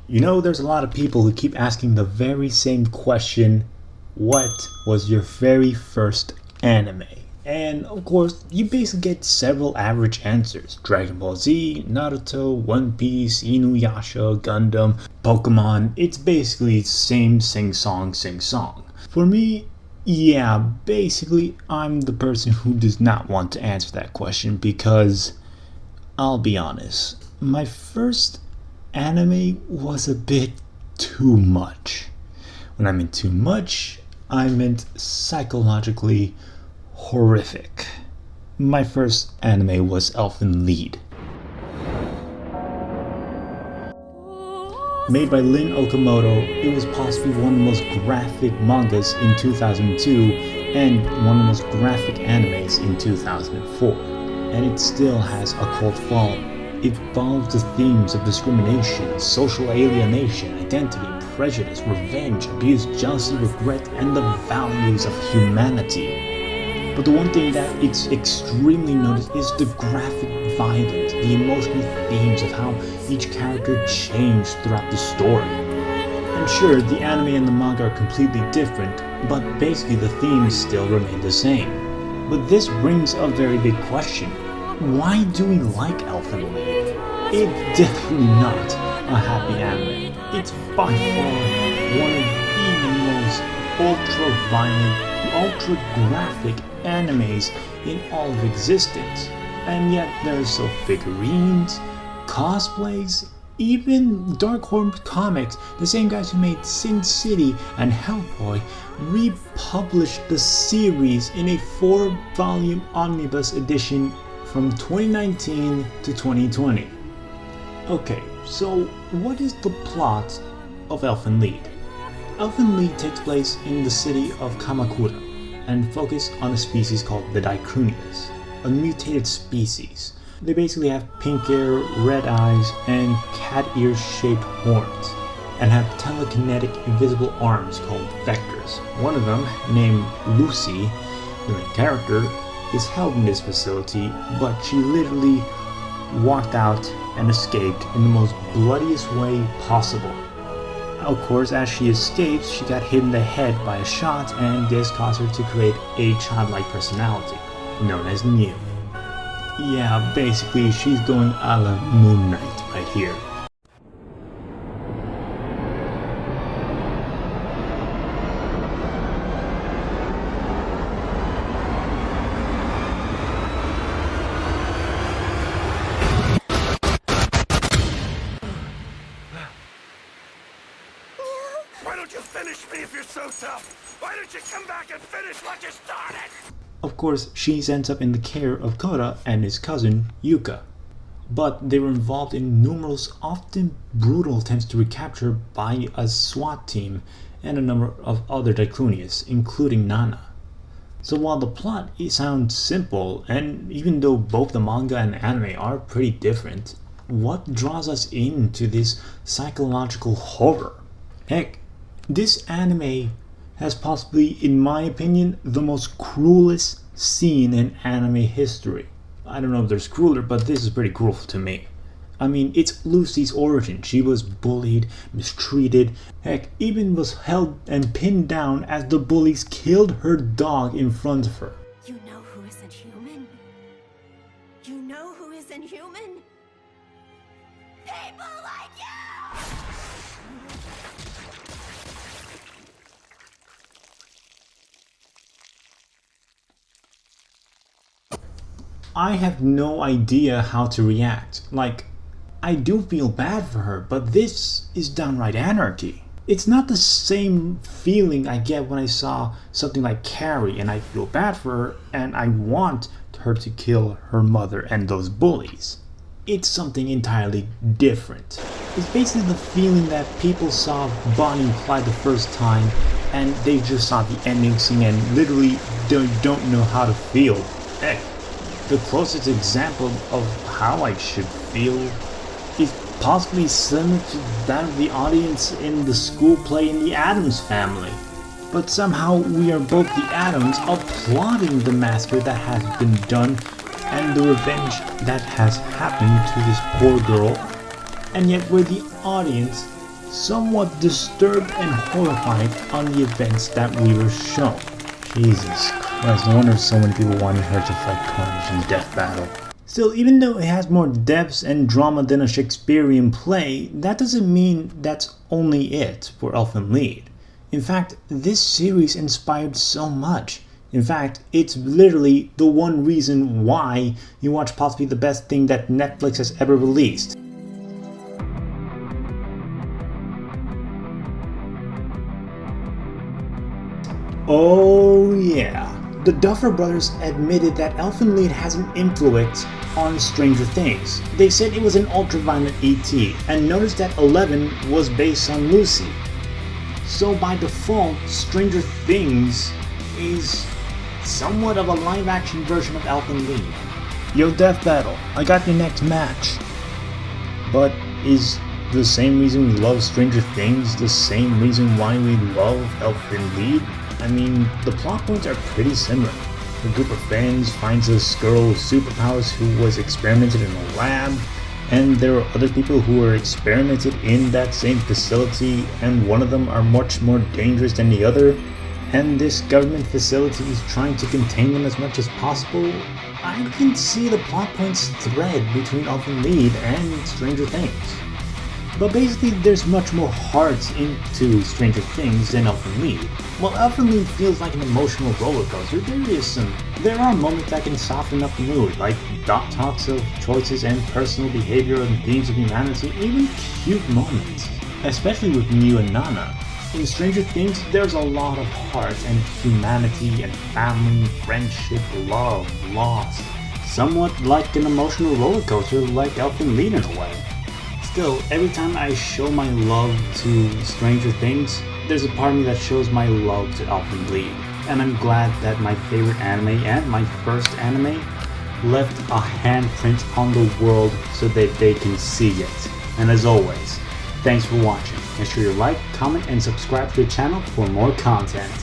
You know, there's a lot of people who keep asking the very same question: what was your very first anime? And of course, you basically get several average answers: Dragon Ball Z, Naruto, One Piece, Inuyasha, Gundam, Pokemon. It's basically same sing song. For me, yeah, basically I'm the person who does not want to answer that question because, I'll be honest, my first anime was a bit too much. When I meant too much, I meant psychologically horrific. My first anime was Elfen Lied. Made by Lin Okamoto, it was possibly one of the most graphic mangas in 2002 and one of the most graphic animes in 2004. And it still has a cult following. It follows the themes of discrimination, social alienation, identity, prejudice, revenge, abuse, jealousy, regret, and the values of humanity. But the one thing that it's extremely noticed is the graphic violence, the emotional themes of how each character changed throughout the story. And sure, the anime and the manga are completely different, but basically the themes still remain the same. But this brings a very big question. Why do we like Elfen Lied? It's definitely not a happy anime. It's by far one of the most ultra-violent, ultra-graphic animes in all of existence. And yet there's still figurines, cosplays, even Dark Horse Comics, the same guys who made Sin City and Hellboy, republished the series in a 4-volume omnibus edition from 2019 to 2020. Okay, so what is the plot of Elfen Lied? Elfen Lied takes place in the city of Kamakura and focuses on a species called the Dicrunias, a mutated species. They basically have pink hair, red eyes, and cat ear shaped horns, and have telekinetic invisible arms called vectors. One of them, named Lucy, the main character, is held in this facility, but she literally walked out and escaped in the most bloodiest way possible. Of course, as she escapes, she got hit in the head by a shot, and this caused her to create a childlike personality, known as New. Yeah, basically she's going a la Moon Knight right here. Why don't you finish me if you're so tough? Why don't you come back and finish what you started? Of course, she ends up in the care of Kota and his cousin, Yuka. But they were involved in numerous, often brutal attempts to recapture by a SWAT team and a number of other Dicrunias, including Nana. So while the plot sounds simple, and even though both the manga and anime are pretty different, what draws us into this psychological horror? Heck, this anime has possibly, in my opinion, the most cruelest scene in anime history. I don't know if there's crueler, but this is pretty cruel to me. I mean, it's Lucy's origin. She was bullied, mistreated, heck, even was held and pinned down as the bullies killed her dog in front of her. You know who isn't human? You know who isn't human? People like you! I have no idea how to react. Like, I do feel bad for her, but this is downright anarchy. It's not the same feeling I get when I saw something like Carrie and I feel bad for her and I want her to kill her mother and those bullies. It's something entirely different. It's basically the feeling that people saw Bonnie and Clyde the first time and they just saw the ending scene and literally don't know how to feel. Heck, the closest example of how I should feel is possibly similar to that of the audience in the school play in the Addams Family. But somehow we are both the Addams applauding the massacre that has been done and the revenge that has happened to this poor girl, and yet we're the audience somewhat disturbed and horrified on the events that we were shown. Jesus Christ, no wonder so many people wanted her to fight Carnage in Death Battle. Still, even though it has more depths and drama than a Shakespearean play, that doesn't mean that's only it for Elfen Lied. In fact, this series inspired so much. In fact, it's literally the one reason why you watch possibly the best thing that Netflix has ever released. Oh yeah, the Duffer Brothers admitted that Elfen Lied has an influence on Stranger Things. They said it was an ultraviolet ET, and noticed that 11 was based on Lucy. So by default, Stranger Things is somewhat of a live-action version of Elfen Lied. Yo, Death Battle, I got your next match. But is the same reason we love Stranger Things the same reason why we love Elfen Lied? I mean, the plot points are pretty similar. A group of friends finds this girl with superpowers who was experimented in a lab, and there are other people who were experimented in that same facility, and one of them are much more dangerous than the other, and this government facility is trying to contain them as much as possible. I can see the plot points thread between Elfen Lied and Stranger Things. But basically, there's much more heart into Stranger Things than Elfen Lied. While Elfen Lied feels like an emotional roller coaster, there are moments that can soften up the mood, like dot talks of choices and personal behavior and themes of humanity, even cute moments, especially with Miu and Nana. In Stranger Things, there's a lot of heart and humanity and family, friendship, love, loss, somewhat like an emotional roller coaster like Elfen Lied in a way. Still, every time I show my love to Stranger Things, there's a part of me that shows my love to Elfen Lied. And I'm glad that my favorite anime and my first anime left a handprint on the world so that they can see it. And as always, thanks for watching. Make sure you like, comment, and subscribe to the channel for more content.